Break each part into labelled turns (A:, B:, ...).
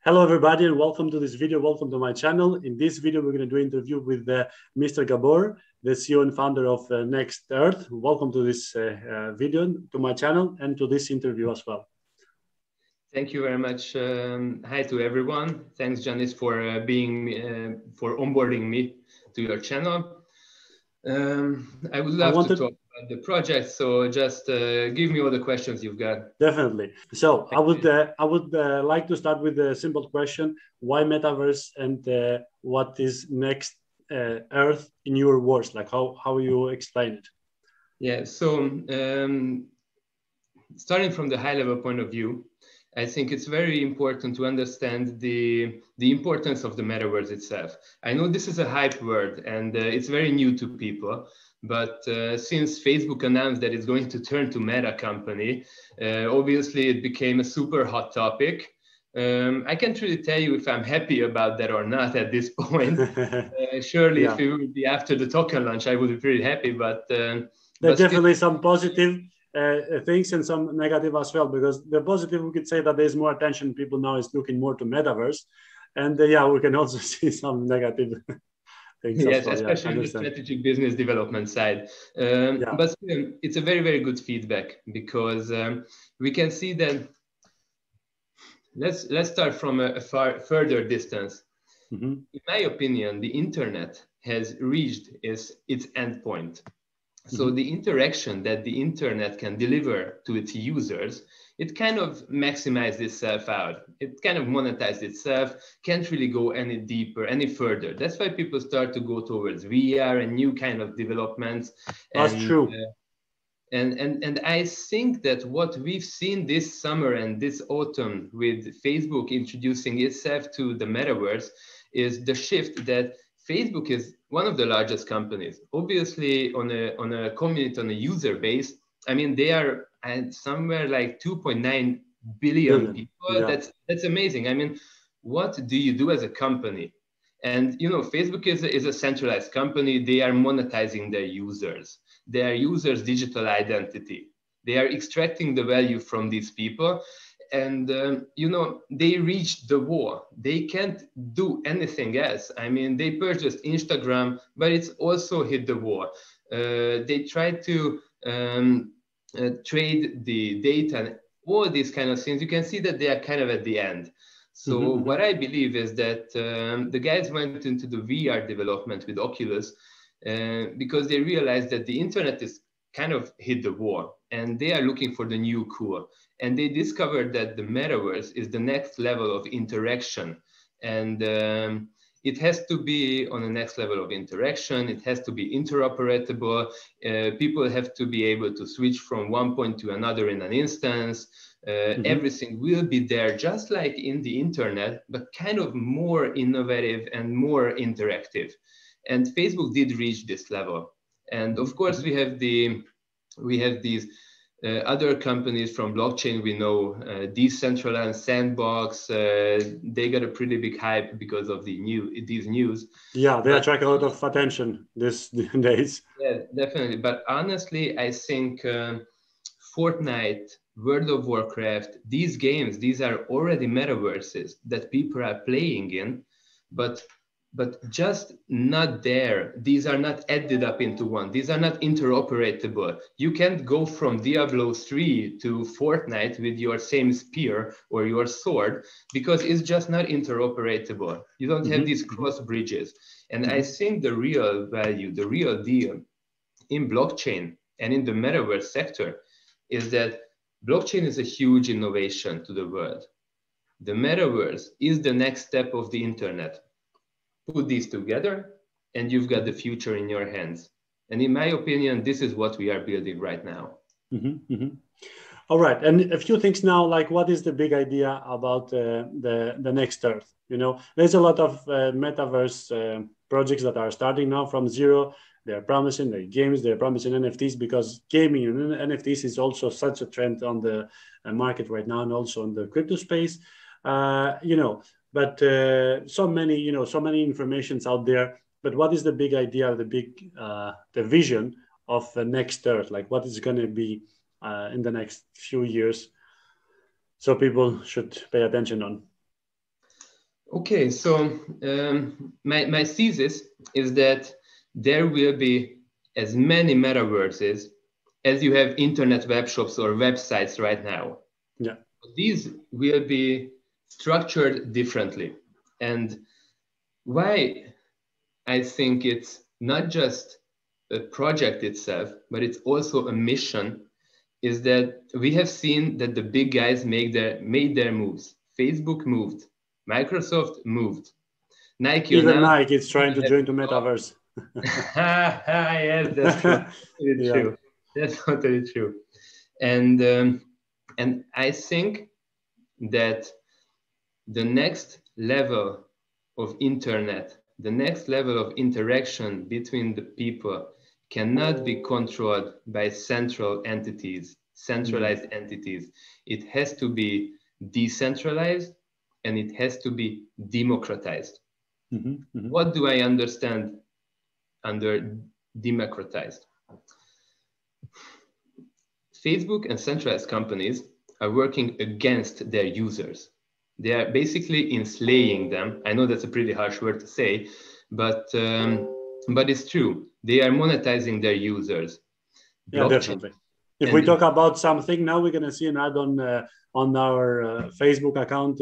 A: Hello, everybody, and welcome to this video. Welcome to my channel. In this video, we're going to do an interview with Mr. Gabor, the CEO and founder of Nextearth. Welcome to this video, to my channel, and to this interview as well.
B: Thank you very much. Hi to everyone. Thanks, Janice, for for onboarding me to your channel. I would love to talk about the project, so just give me all the questions you've got.
A: Definitely. So I would like to start with a simple question: why Metaverse, and what is Nextearth in your words? Like how you explain it?
B: Yeah. So starting from the high level point of view, I think it's very important to understand the importance of the metaverse itself. I know this is a hype word and it's very new to people, but since Facebook announced that it's going to turn to Meta company, obviously it became a super hot topic. I can't really tell you if I'm happy about that or not at this point. Surely if it would be after the token launch, I would be pretty happy, but
A: there's definitely some positive things and some negative as well, because the positive, we could say that there's more attention. People now is looking more to Metaverse, and we can also see some negative things.
B: Yes,
A: well.
B: especially on the strategic business development side. But still, it's a very, very good feedback, because we can see that. Let's start from a further distance. In my opinion, the internet has reached its endpoint. So the interaction that the internet can deliver to its users, it kind of maximized itself out. It kind of monetized itself, can't really go any deeper, any further. That's why people start to go towards VR and new kind of developments.
A: That's true.
B: And I think that what we've seen this summer and this autumn with Facebook introducing itself to the metaverse is the shift that Facebook is one of the largest companies. Obviously, on a community, on a user base, I mean, they are at somewhere like 2.9 billion people. Yeah. That's amazing. I mean, what do you do as a company? And Facebook is a centralized company. They are monetizing their users digital identity. They are extracting the value from these people. And, they reached the wall. They can't do anything else. I mean, they purchased Instagram, but it's also hit the wall. They tried to trade the data and all these kind of things. You can see that they are kind of at the end. So what I believe is that the guys went into the VR development with Oculus because they realized that the internet is kind of hit the wall and they are looking for the new cool. And they discovered that the metaverse is the next level of interaction. And it has to be on the next level of interaction. It has to be interoperable. People have to be able to switch from one point to another in an instance. Everything will be there, just like in the internet, but kind of more innovative and more interactive. And Facebook did reach this level. And of course, we have these other companies from blockchain. We know Decentraland, Sandbox. They got a pretty big hype because of these news.
A: Yeah, they attract a lot of attention these days.
B: Yeah, definitely. But honestly, I think Fortnite, World of Warcraft, these games, these are already metaverses that people are playing in, but just not there. These are not added up into one. These are not interoperable. You can't go from Diablo 3 to Fortnite with your same spear or your sword because it's just not interoperable. You don't have these cross bridges. And I think the real value, the real deal in blockchain and in the metaverse sector is that blockchain is a huge innovation to the world. The metaverse is the next step of the internet. Put these together and you've got the future in your hands. And in my opinion, this is what we are building right now.
A: All right. And a few things now, like what is the big idea about the Nextearth? There's a lot of metaverse projects that are starting now from zero. They're promising their games, they're promising NFTs, because gaming and NFTs is also such a trend on the market right now, and also in the crypto space. But so many informations out there. But what is the big idea, the vision of the Nextearth? Like, what is going to be in the next few years, so people should pay attention on?
B: Okay, so my thesis is that there will be as many metaverses as you have internet web shops or websites right now.
A: Yeah.
B: These will be structured differently. And why I think it's not just a project itself, but it's also a mission, is that we have seen that the big guys made their moves. Facebook moved, Microsoft moved, Nike.
A: Even Nike is trying to join the metaverse.
B: Yes, that's totally true. That's totally true. And I think that the next level of internet, the next level of interaction between the people cannot be controlled by central entities, centralized entities. It has to be decentralized and it has to be democratized. What do I understand under democratized? Facebook and centralized companies are working against their users. They are basically enslaving them. I know that's a pretty harsh word to say, but it's true. They are monetizing their users.
A: Yeah, definitely. If we talk about something now, we're going to see an ad on our Facebook account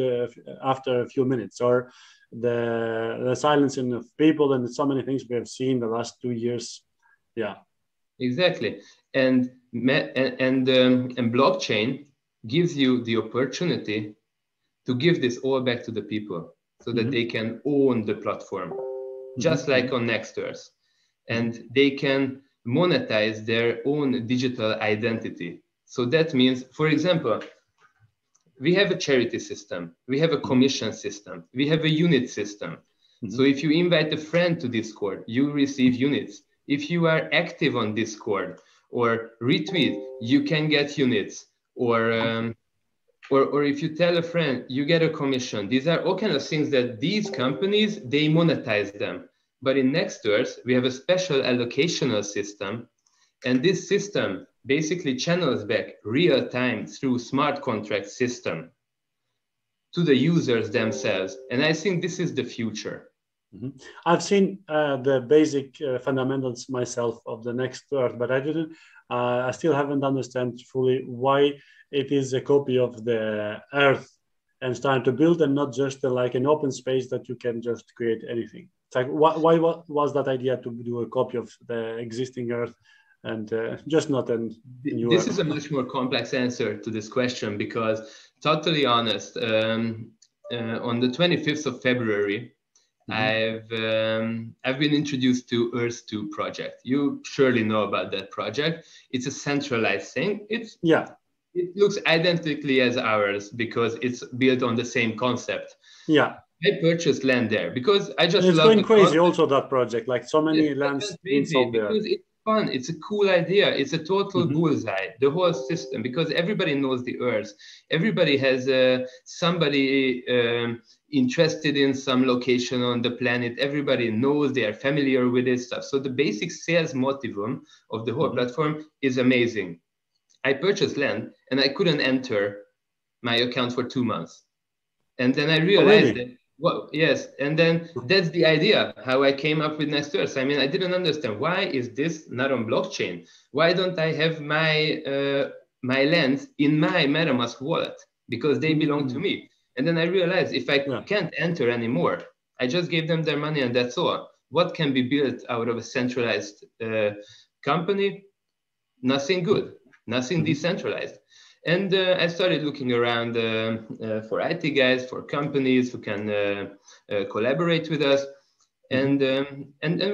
A: after a few minutes, or the silencing of people, and so many things we have seen the last 2 years. Yeah,
B: exactly. And blockchain gives you the opportunity to give this all back to the people so that they can own the platform, just like on Nextearth. And they can monetize their own digital identity. So that means, for example, we have a charity system, we have a commission system, we have a unit system. So if you invite a friend to Discord, you receive units. If you are active on Discord or retweet, you can get units. Or if you tell a friend, you get a commission. These are all kinds of things that these companies, they monetize them. But in Nextearth, we have a special allocational system. And this system basically channels back real time through smart contract system to the users themselves. And I think this is the future.
A: I've seen the basic fundamentals myself of the Nextearth, but I still haven't understand fully why it is a copy of the Earth and starting to build, and not just like an open space that you can just create anything. It's like, why was that idea to do a copy of the existing Earth and just not a new
B: This
A: Earth?
B: is a much more complex answer to this question, because totally honest, on the 25th of February, I've been introduced to Earth 2 project. You surely know about that project. It's a centralized thing. It looks identically as ours because it's built on the same concept.
A: Yeah.
B: I purchased land there because I just
A: it's
B: love
A: going crazy
B: concept.
A: also, that project, like so many lands being sold there.
B: Because it's fun, it's a cool idea, it's a total bullseye, the whole system, because everybody knows the Earth. Everybody has somebody interested in some location on the planet. Everybody knows, they are familiar with this stuff. So the basic sales motivum of the whole platform is amazing. I purchased land and I couldn't enter my account for 2 months. And then I realized that, well, yes, and then that's the idea, how I came up with Nextearth. I mean, I didn't understand, why is this not on blockchain? Why don't I have my my lands in my MetaMask wallet? Because they belong to me. And then I realized, if I can't enter anymore, I just gave them their money and that's all. What can be built out of a centralized company? Nothing good, nothing decentralized. And I started looking around for IT guys, for companies who can collaborate with us. And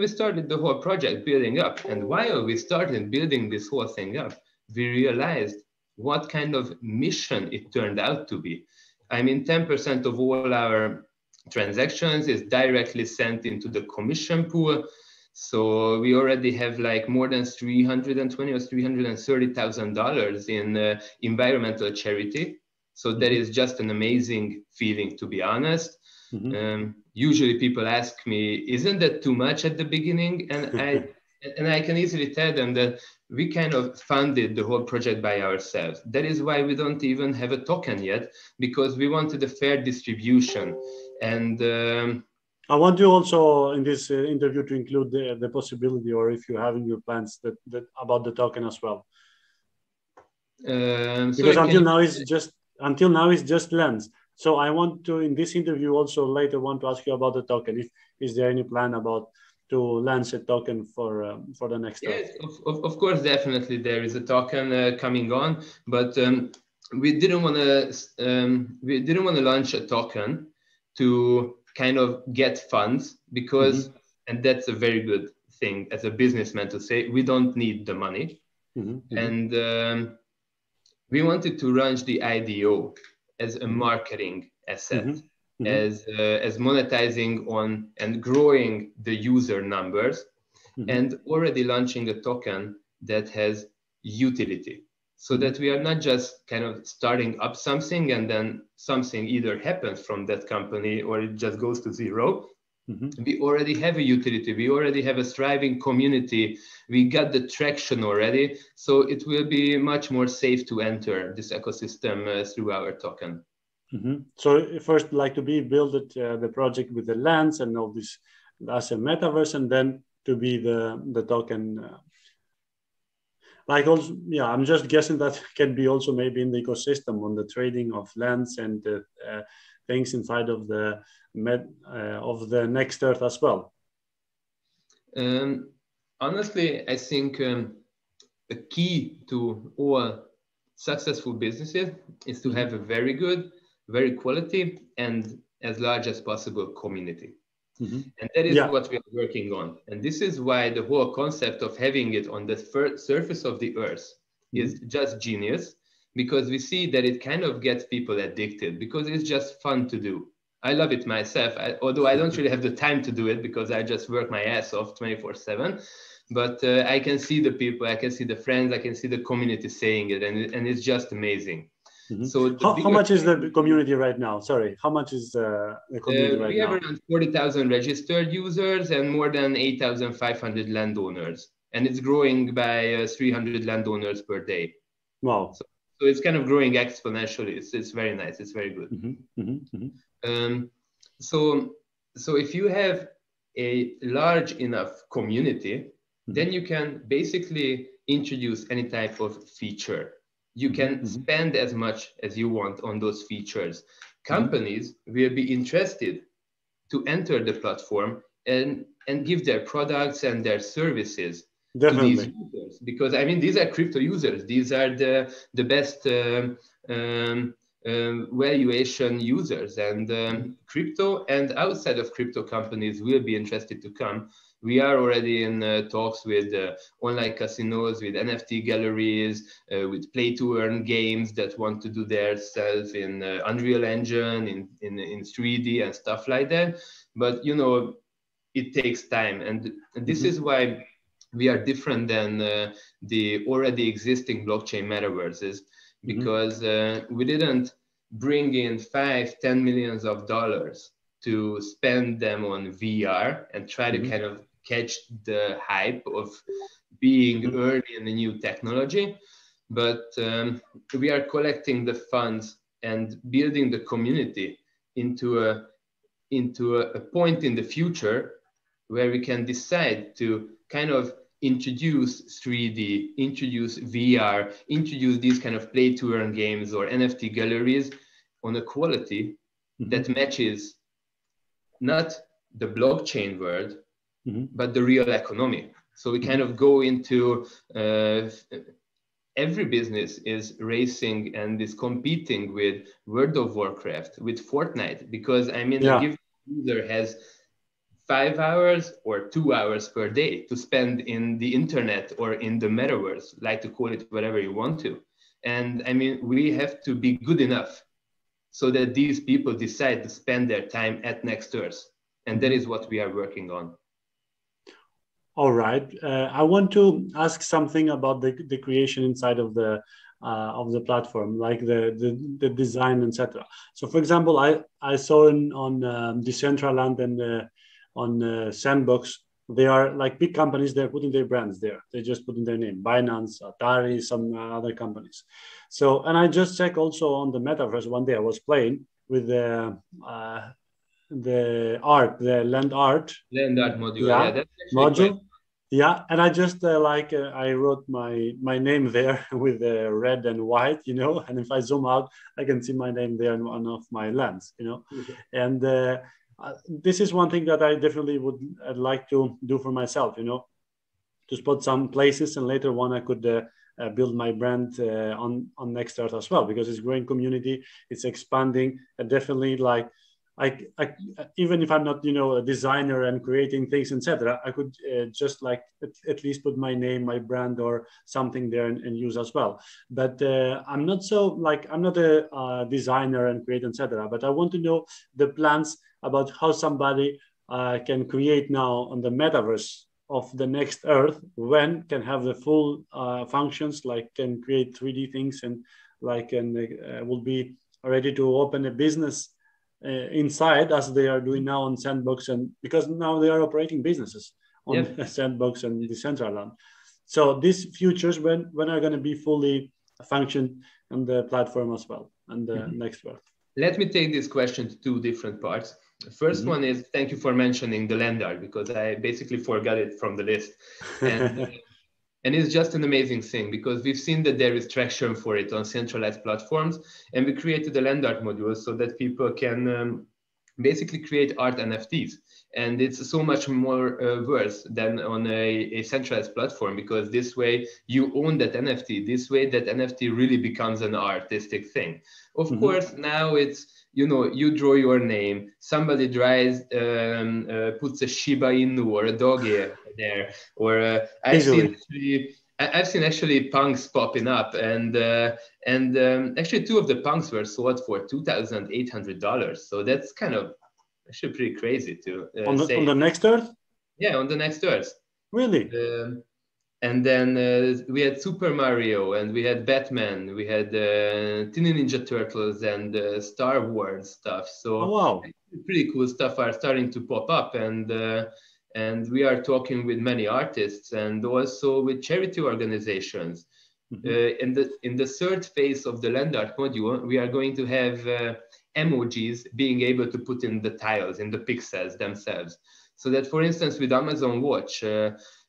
B: we started the whole project building up. And while we started building this whole thing up, we realized what kind of mission it turned out to be. I mean, 10% of all our transactions is directly sent into the commission pool. So we already have like more than $320,000 or $330,000 in environmental charity. So that is just an amazing feeling, to be honest. Usually people ask me, isn't that too much at the beginning? And I can easily tell them that we kind of funded the whole project by ourselves. That is why we don't even have a token yet, because we wanted a fair distribution. And
A: I want you also in this interview to include the possibility, or if you have in your plans, that about the token as well. Because until now it's just Lens. So I want to, in this interview, also later want to ask you about the token. Is there any plan about to launch a token for the next?
B: Yes, of course, definitely there is a token coming on, but we didn't want to launch a token to kind of get funds, because and that's a very good thing as a businessman to say, we don't need the money. And we wanted to launch the IDO as a marketing asset, as monetizing on and growing the user numbers, and already launching a token that has utility, so that we are not just kind of starting up something and then something either happens from that company or it just goes to zero. We already have a utility. We already have a thriving community. We got the traction already. So it will be much more safe to enter this ecosystem through our token.
A: So first, like to build the project with the Lens and all this as a metaverse, and then to be the token. Like also, yeah, I'm just guessing that can be also maybe in the ecosystem on the trading of Lens and things inside of the Nextearth as well.
B: Honestly, I think a key to all successful businesses is to have a very good, very quality, and as large as possible community. And that is what we are working on. And this is why the whole concept of having it on the surface of the earth is just genius, because we see that it kind of gets people addicted because it's just fun to do. I love it myself, although I don't really have the time to do it because I just work my ass off 24/7. But I can see the people, I can see the friends, I can see the community saying it, and it's just amazing. So
A: how much is the community right now? Sorry, how much is the community right now?
B: We have around 40,000 registered users and more than 8,500 landowners. And it's growing by 300 landowners per day.
A: Wow.
B: So it's kind of growing exponentially. It's very nice. It's very good. So if you have a large enough community, then you can basically introduce any type of feature. You can spend as much as you want on those features. Companies will be interested to enter the platform and give their products and their services to these users. Because I mean, these are crypto users. These are the best valuation users, and crypto and outside of crypto companies will be interested to come. We are already in talks with online casinos, with NFT galleries, with play-to-earn games that want to do themselves in Unreal Engine, in 3D and stuff like that. But, you know, it takes time. And this is why we are different than the already existing blockchain metaverses, because we didn't bring in $5-10 million to spend them on VR and try to kind of catch the hype of being early in the new technology. But we are collecting the funds and building the community into a point in the future where we can decide to kind of introduce 3D, introduce VR, introduce these kind of play-to-earn games or NFT galleries on a quality that matches not the blockchain world, but the real economy. So we kind of go into every business is racing and is competing with World of Warcraft, with Fortnite, because I mean, a given user has 5 hours or 2 hours per day to spend in the internet or in the metaverse, like to call it whatever you want to. And I mean, we have to be good enough so that these people decide to spend their time at Nextearth. And that is what we are working on.
A: All right. I want to ask something about the creation inside of the platform, like the design, etc. So, for example, I saw on Decentraland and on Sandbox, they are like big companies. They're putting their brands there. They just put in their name: Binance, Atari, some other companies. So, and I just checked also on the Metaverse one day. I was playing with the art, the land art.
B: Land art module.
A: Yeah,
B: That's actually
A: module. Yeah, and I just I wrote my name there with the red and white, you know. And if I zoom out, I can see my name there in one of my lands, you know. And this is one thing that I definitely would like to do for myself, you know, to spot some places, and later on I could build my brand on Nextearth as well, because it's a growing community, it's expanding, and definitely like I even if I'm not, you know, a designer and creating things, etc., I could just like at least put my name, my brand, or something there and use as well. But I'm not so like I'm not a designer and create, etc. But I want to know the plans about how somebody can create now on the metaverse of the Nextearth, when can have the full functions, like can create 3D things, and like and will be ready to open a business inside, as they are doing now on Sandbox, and because now they are operating businesses on Sandbox and Decentraland. So these futures, when are going to be fully functioned on the platform as well, and the Nextearth?
B: Let me take this question to two different parts. The first one is, thank you for mentioning the land art, because I basically forgot it from the list. And it's just an amazing thing, because we've seen that there is traction for it on centralized platforms, and we created a land art module so that people can basically create art NFTs. And it's so much more worth than on a centralized platform, because this way you own that NFT. This way that NFT really becomes an artistic thing. Of course, now it's, you know, you draw your name, somebody draws, puts a Shiba Inu or a dog ear there, or I've seen actually punks popping up, and actually two of the punks were sold for $2,800. So that's kind of actually pretty crazy to say.
A: On the Nextearth?
B: Yeah, on the Nextearth.
A: Really?
B: And then we had Super Mario, and we had Batman, we had Teenage Ninja Turtles, and Star Wars stuff. So pretty cool stuff are starting to pop up, and we are talking with many artists and also with charity organizations. In the third phase of the land art module, we are going to have emojis being able to put in the tiles, in the pixels themselves. So that, for instance, with Amazon Watch,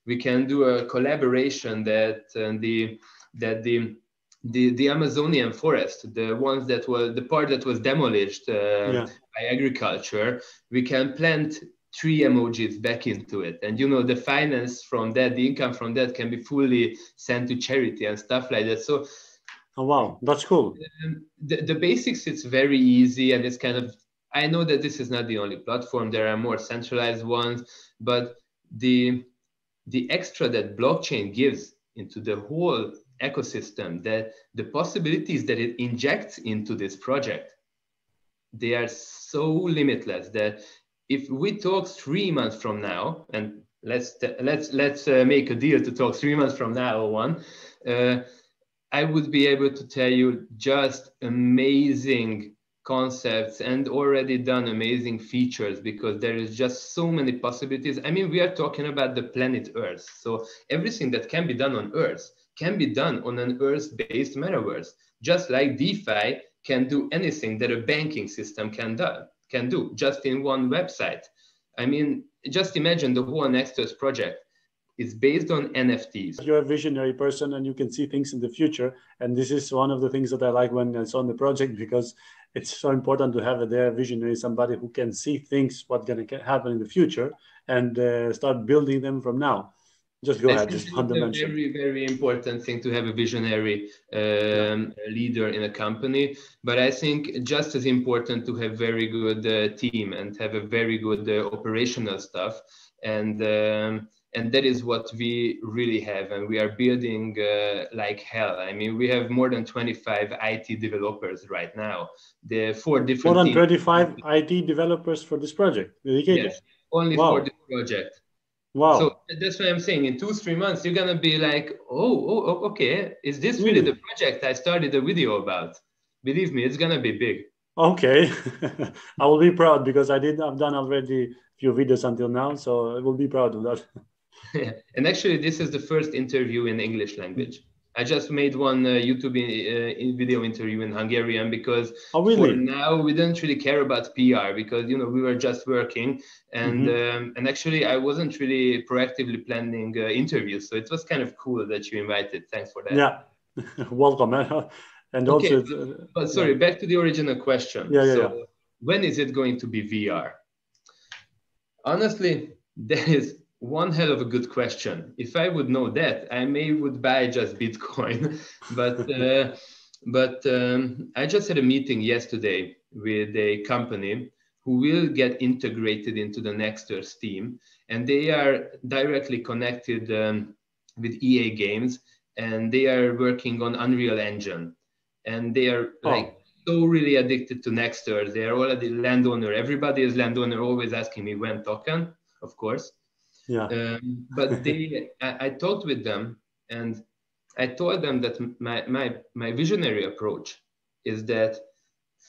B: we can do a collaboration that the Amazonian forest, the ones that was the part that was demolished by agriculture, we can plant 3 emojis back into it, and you know, the finance from that, the income from that, can be fully sent to charity and stuff like that. So
A: wow, that's cool.
B: The basics, it's very easy, and it's kind of, I know that this is not the only platform, there are more centralized ones, but the extra that blockchain gives into the whole ecosystem, that the possibilities that it injects into this project, they are so limitless that if we talk 3 months from now, and let's make a deal to talk 3 months from now, I would be able to tell you just amazing concepts and already done amazing features, because there is just so many possibilities. I mean, we are talking about the planet Earth. So everything that can be done on Earth can be done on an Earth-based metaverse, just like DeFi can do anything that a banking system can do just in one website. I mean, just imagine the whole Nextearth project is based on NFTs.
A: You're a visionary person and you can see things in the future. And this is one of the things that I like when I saw on the project, because it's so important to have a visionary, somebody who can see things, what's going to happen in the future, and start building them from now. Just go ahead. Just want to mention.
B: Very, very important thing to have a visionary leader in a company. But I think just as important to have very good team and have a very good operational stuff. And that is what we really have. And we are building like hell. I mean, we have more than 25 IT developers right now. The 4 different
A: More than 25 IT developers for this project dedicated?
B: Yes, only for this project.
A: Wow.
B: So that's what I'm saying. In 2-3 months, you're going to be like, oh, okay. Is this really the project I started a video about? Believe me, it's going to be big.
A: Okay. I will be proud, because I've done already a few videos until now. So I will be proud of that.
B: And actually, this is the first interview in English language. I just made one YouTube video interview in Hungarian because
A: really?
B: for now we didn't really care about PR because we were just working, and and actually I wasn't really proactively planning interviews, so it was kind of cool that you invited. Thanks for that.
A: Yeah, welcome. And
B: okay,
A: also,
B: but sorry, back to the original question. So when is it going to be VR? Honestly, that is one hell of a good question. If I would know that, I would buy just Bitcoin. but I just had a meeting yesterday with a company who will get integrated into the Nextearth team, and they are directly connected with EA Games, and they are working on Unreal Engine, and they are so really addicted to Nextearth. They are already landowner. Everybody is landowner, always asking me when token, of course.
A: Yeah.
B: But I talked with them, and I told them that my visionary approach is that,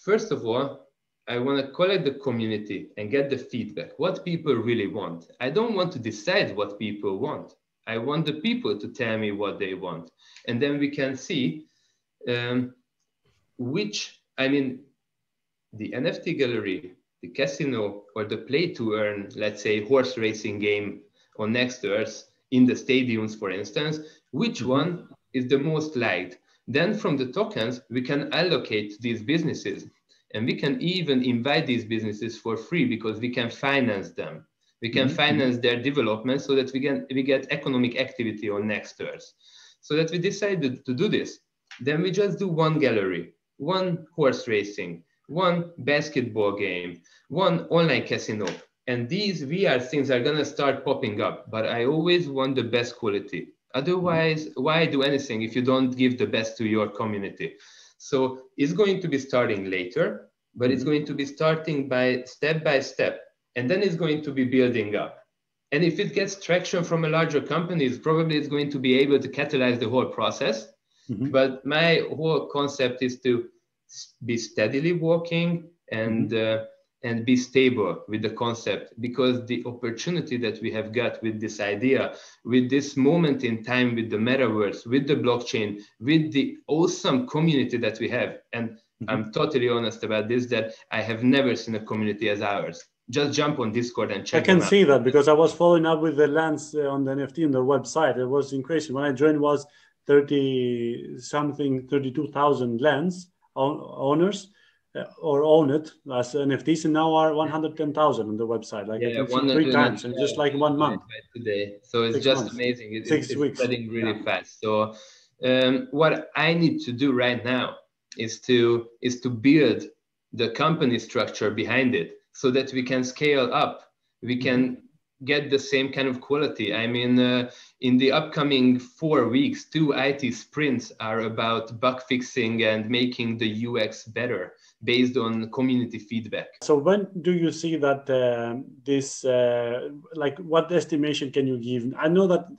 B: first of all, I want to collect the community and get the feedback, what people really want. I don't want to decide what people want. I want the people to tell me what they want. And then we can see the NFT gallery, the casino, or the play to earn, let's say, horse racing game on Nextearth in the stadiums, for instance, which one is the most liked? Then from the tokens, we can allocate these businesses, and we can even invite these businesses for free because we can finance them. We can finance their development so that we get economic activity on Nextearth. So that we decided to do this. Then we just do one gallery, one horse racing, one basketball game, one online casino. And these VR things are going to start popping up, but I always want the best quality. Otherwise, why do anything if you don't give the best to your community? So it's going to be starting later, but it's going to be starting by step, and then it's going to be building up. And if it gets traction from a larger company, probably it's going to be able to catalyze the whole process. But my whole concept is to be steadily walking and be stable with the concept, because the opportunity that we have got with this idea, with this moment in time, with the metaverse, with the blockchain, with the awesome community that we have. And I'm totally honest about this, that I have never seen a community as ours. Just jump on Discord and check.
A: I can see that because I was following up with the lands on the NFT on their website. It was increasing. When I joined, was 32,000 lands owners or own it as NFTs, and now are 110,000 on the website. Like, I can see 3 times in just like 1 month.
B: Today. So it's just amazing. It's spreading really fast. So what I need to do right now is to build the company structure behind it so that we can scale up. We can get the same kind of quality. I mean, in the upcoming 4 weeks, 2 IT sprints are about bug fixing and making the UX better based on community feedback. So
A: when do you see that like, what estimation can you give? I know that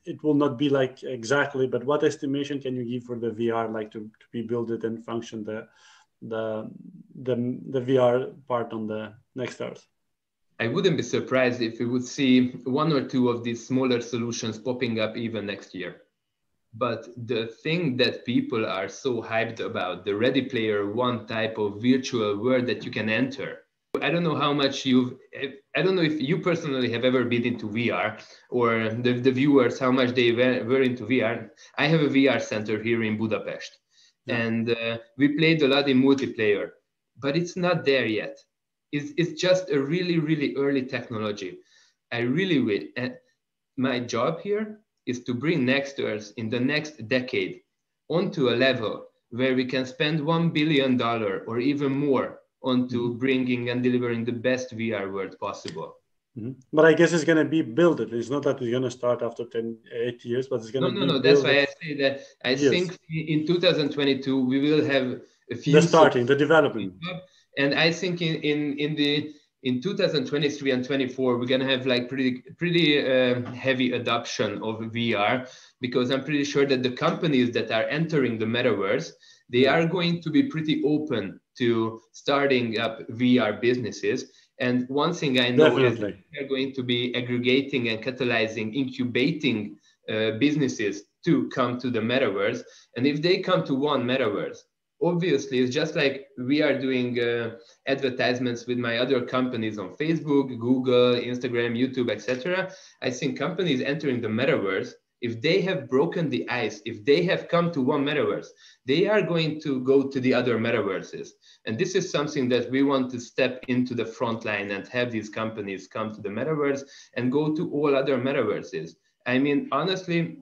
A: it will not be like exactly, but what estimation can you give for the VR, like to be built it and function the VR part on the Nextearth?
B: I wouldn't be surprised if we would see 1 or 2 of these smaller solutions popping up even next year. But the thing that people are so hyped about, the Ready Player One type of virtual world that you can enter. I don't know how much I don't know if you personally have ever been into VR, or the viewers, how much they were into VR. I have a VR center here in Budapest. And we played a lot in multiplayer, but it's not there yet. It's just a really, really early technology. I really will. And my job here is to bring Nextearth in the next decade onto a level where we can spend $1 billion or even more onto bringing and delivering the best VR world possible.
A: But I guess it's going to be built. It's not that it's going to start after 8 years, but it's going to be
B: No. That's why I say that I think in 2022 we will have a few.
A: The development.
B: And I think in 2023 and 24 we're going to have like pretty heavy adoption of VR, because I'm pretty sure that the companies that are entering the metaverse, they are going to be pretty open to starting up VR businesses. And one thing I know is that they're going to be aggregating and catalyzing, incubating businesses to come to the metaverse. And if they come to one metaverse, obviously it's just like we are doing advertisements with my other companies on Facebook, Google, Instagram, YouTube, etc. I think companies entering the metaverse, if they have broken the ice, if they have come to one metaverse, they are going to go to the other metaverses. And this is something that we want to step into the front line and have these companies come to the metaverse and go to all other metaverses. I mean, honestly,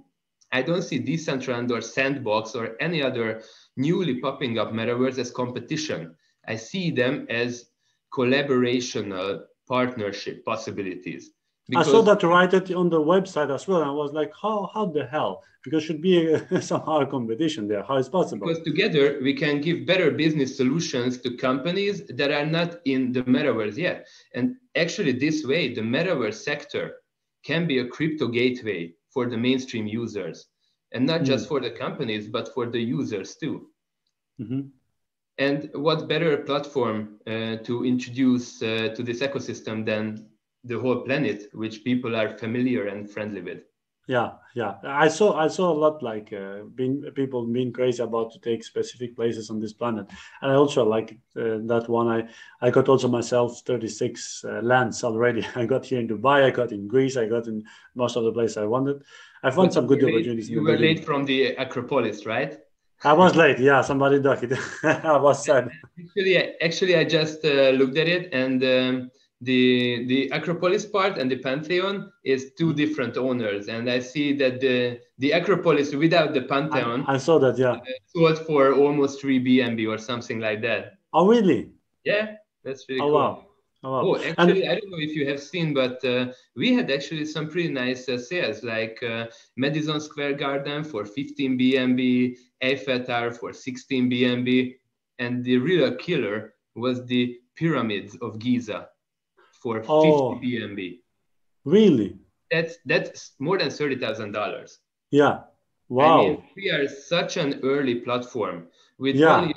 B: I don't see Decentraland or Sandbox or any other newly popping up metaverse as competition. I see them as collaborational partnership possibilities.
A: Because I saw that right on the website as well. And I was like, how the hell? Because it should be somehow a competition there. How is possible?
B: Because together we can give better business solutions to companies that are not in the metaverse yet. And actually this way, the metaverse sector can be a crypto gateway for the mainstream users. And not just for the companies, but for the users too. And what better platform to introduce to this ecosystem than the whole planet, which people are familiar and friendly with.
A: Yeah. I saw a lot like people being crazy about to take specific places on this planet. And I also like that one. I got also myself 36 lands already. I got here in Dubai, I got in Greece, I got in most of the places I wanted. I found some good opportunities.
B: You were late from the Acropolis, right?
A: I was late, yeah, somebody ducked it. I was sad.
B: Actually, I just looked at it, and the Acropolis part and the Pantheon is two different owners, and I see that the Acropolis without the Pantheon,
A: I saw that, yeah,
B: sold for almost 3 BNB or something like that.
A: Oh, really?
B: Yeah, that's really cool.
A: Wow.
B: Oh, actually, I don't know if you have seen, but we had actually some pretty nice sales, like Madison Square Garden for 15 BNB, Eiffel Tower for 16 BNB, and the real killer was the Pyramids of Giza for 50 BNB.
A: Really?
B: That's more than $30,000.
A: Yeah. Wow.
B: I mean, we are such an early platform with only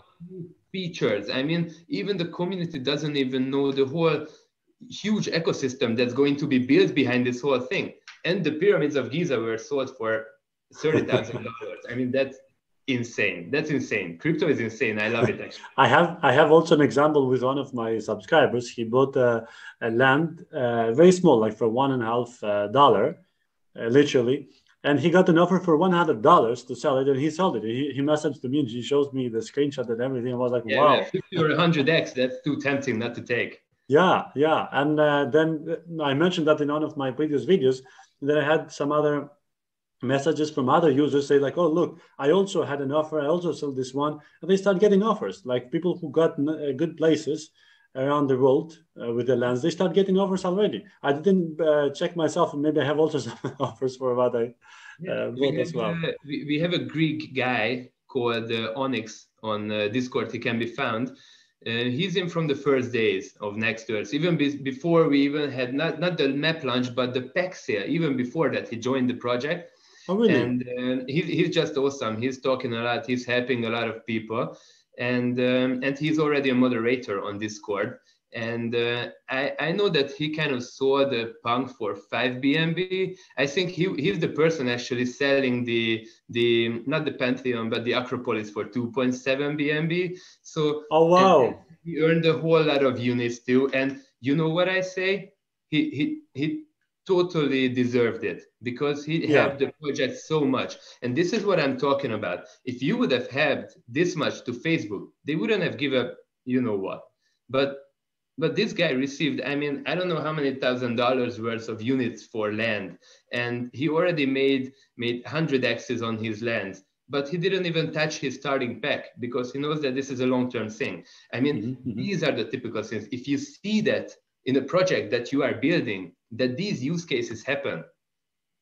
B: features. I mean, even the community doesn't even know the whole huge ecosystem that's going to be built behind this whole thing. And the Pyramids of Giza were sold for $30,000. I mean, that's insane. That's insane. Crypto is insane. I love it, actually.
A: I have also an example with one of my subscribers. He bought a land, very small, like for $1.50, literally. And he got an offer for $100 to sell it, and he sold it. He messaged me and he shows me the screenshot and everything. I was like, wow.
B: Yeah, 50 or 100x, that's too tempting not to take.
A: Yeah. And then I mentioned that in one of my previous videos. Then I had some other messages from other users say like, oh, look, I also had an offer. I also sold this one. And they start getting offers, like people who got good places around the world with the lands, they start getting offers already. I didn't check myself, and maybe I have also some offers for what I bought as well.
B: We have a Greek guy called Onyx on Discord. He can be found. He's in from the first days of Nextearth, even before we even had not the map launch, but the pack sale. Even before that, he joined the project.
A: Oh, really?
B: And he's just awesome. He's talking a lot. He's helping a lot of people. And he's already a moderator on Discord. And I know that he kind of saw the punk for 5 BNB. I think he's the person actually selling the not the Pantheon, but the Acropolis for 2.7 BNB. So
A: oh, wow.
B: He earned a whole lot of units too. And you know what I say? He totally deserved it, because he helped the project so much. And this is what I'm talking about. If you would have had this much to Facebook, they wouldn't have given up, you know what. But this guy received, I mean, I don't know how many $1,000 worth of units for land. And he already made 100x's on his lands. But he didn't even touch his starting pack, because he knows that this is a long-term thing. I mean, these are the typical things. If you see that in a project that you are building, that these use cases happen,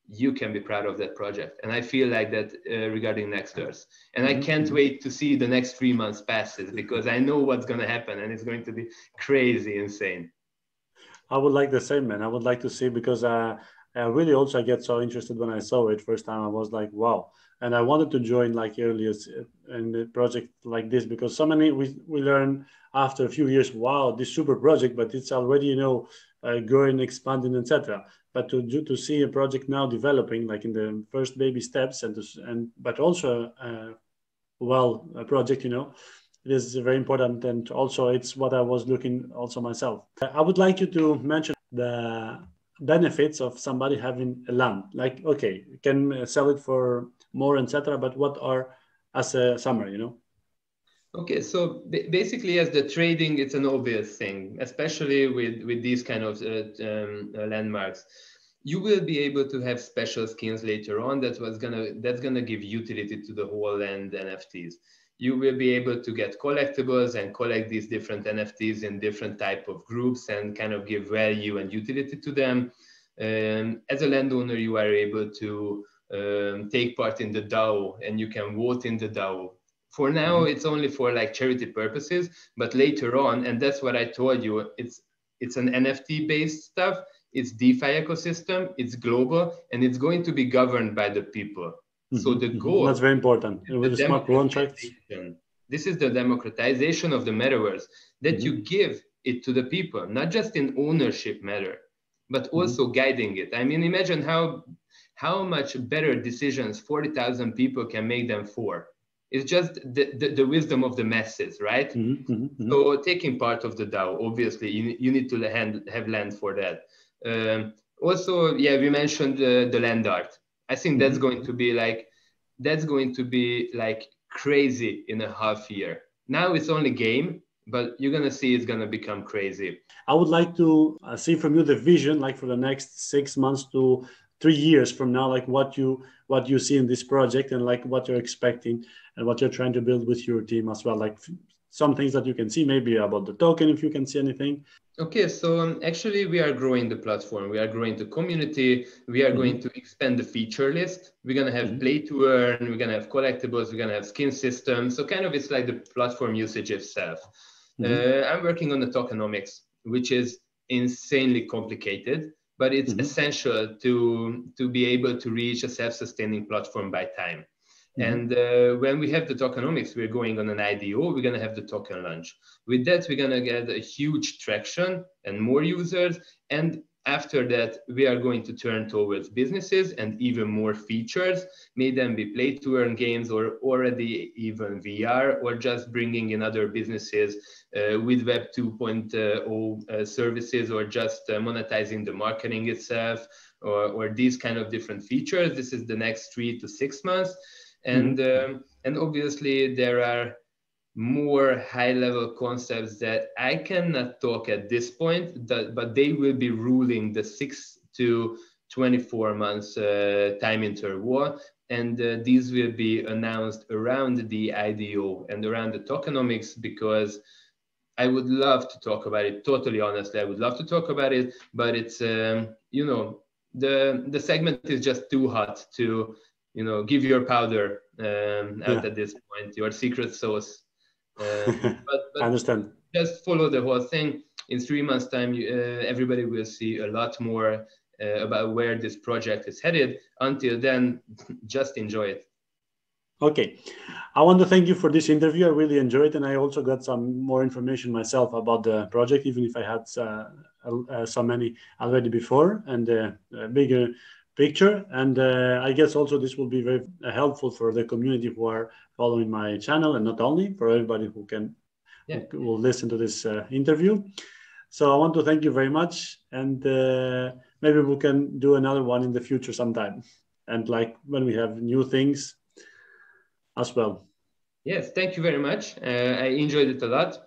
B: you can be proud of that project. And I feel like that regarding Nextearth. And I can't wait to see the next 3 months passes, because I know what's going to happen, and it's going to be crazy insane.
A: I would like the same, man. I would like to see, because I really also get so interested when I saw it first time. I was like, wow. And I wanted to join like earlier in a project like this, because so many we learn after a few years, wow, this super project, but it's already, growing, expanding, etc. But to see a project now developing, like in the first baby steps, but also a project, you know, it is very important, and also it's what I was looking also myself. I would like you to mention the benefits of somebody having a land. Like, okay, you can sell it for more, etc. But what are, as a summary, you know?
B: Okay, so basically, as the trading, it's an obvious thing, especially with these kind of landmarks. You will be able to have special skins later on. That's gonna give utility to the whole land NFTs. You will be able to get collectibles and collect these different NFTs in different type of groups and kind of give value and utility to them. As a landowner, you are able to take part in the DAO, and you can vote in the DAO. For now, it's only for like charity purposes, but later on, and that's what I told you, it's an NFT-based stuff, it's DeFi ecosystem, it's global, and it's going to be governed by the people. So the goal,
A: that's very important. With the smart contracts.
B: This is the democratization of the metaverse, that you give it to the people, not just in ownership matter, but also guiding it. I mean, imagine how much better decisions 40,000 people can make them for. It's just the wisdom of the masses, right? So taking part of the DAO, obviously, you need to have land for that. Also, yeah, we mentioned the land art. I think that's going to be like crazy in a half year. Now it's only game, but you're gonna see it's gonna become crazy.
A: I would like to see from you the vision, like for the next 6 months to 3 years from now, like what you see in this project, and like what you're expecting and what you're trying to build with your team as well. Like some things that you can see, maybe about the token, if you can see anything.
B: Okay, so actually we are growing the platform. We are growing the community. We are going to expand the feature list. We're going to have play to earn. We're going to have collectibles. We're going to have skin systems. So kind of it's like the platform usage itself. I'm working on the tokenomics, which is insanely complicated, but it's essential to be able to reach a self-sustaining platform by time. And when we have the tokenomics, we're going on an IDO, we're going to have the token launch. With that, we're going to get a huge traction and more users. And after that, we are going to turn towards businesses and even more features, may them be play to earn games or already even VR, or just bringing in other businesses with Web 2.0 services, or just monetizing the marketing itself, or these kind of different features. This is the next 3 to 6 months. And obviously there are more high-level concepts that I cannot talk at this point, but they will be ruling the 6 to 24 months time interval. And these will be announced around the IDO and around the tokenomics, because I would love to talk about it. Totally honestly, I would love to talk about it, but it's, you know, the segment is just too hot to, you know, give your powder out at this point, your secret sauce. But
A: I understand.
B: Just follow the whole thing. In 3 months' time, everybody will see a lot more about where this project is headed. Until then, just enjoy it.
A: Okay. I want to thank you for this interview. I really enjoyed it, and I also got some more information myself about the project, even if I had so many already before, and a bigger picture. And I guess also this will be very helpful for the community who are following my channel, and not only for everybody who will listen to this interview. So I want to thank you very much, and maybe we can do another one in the future sometime, and like when we have new things as well.
B: Yes, thank you very much. I enjoyed it a lot.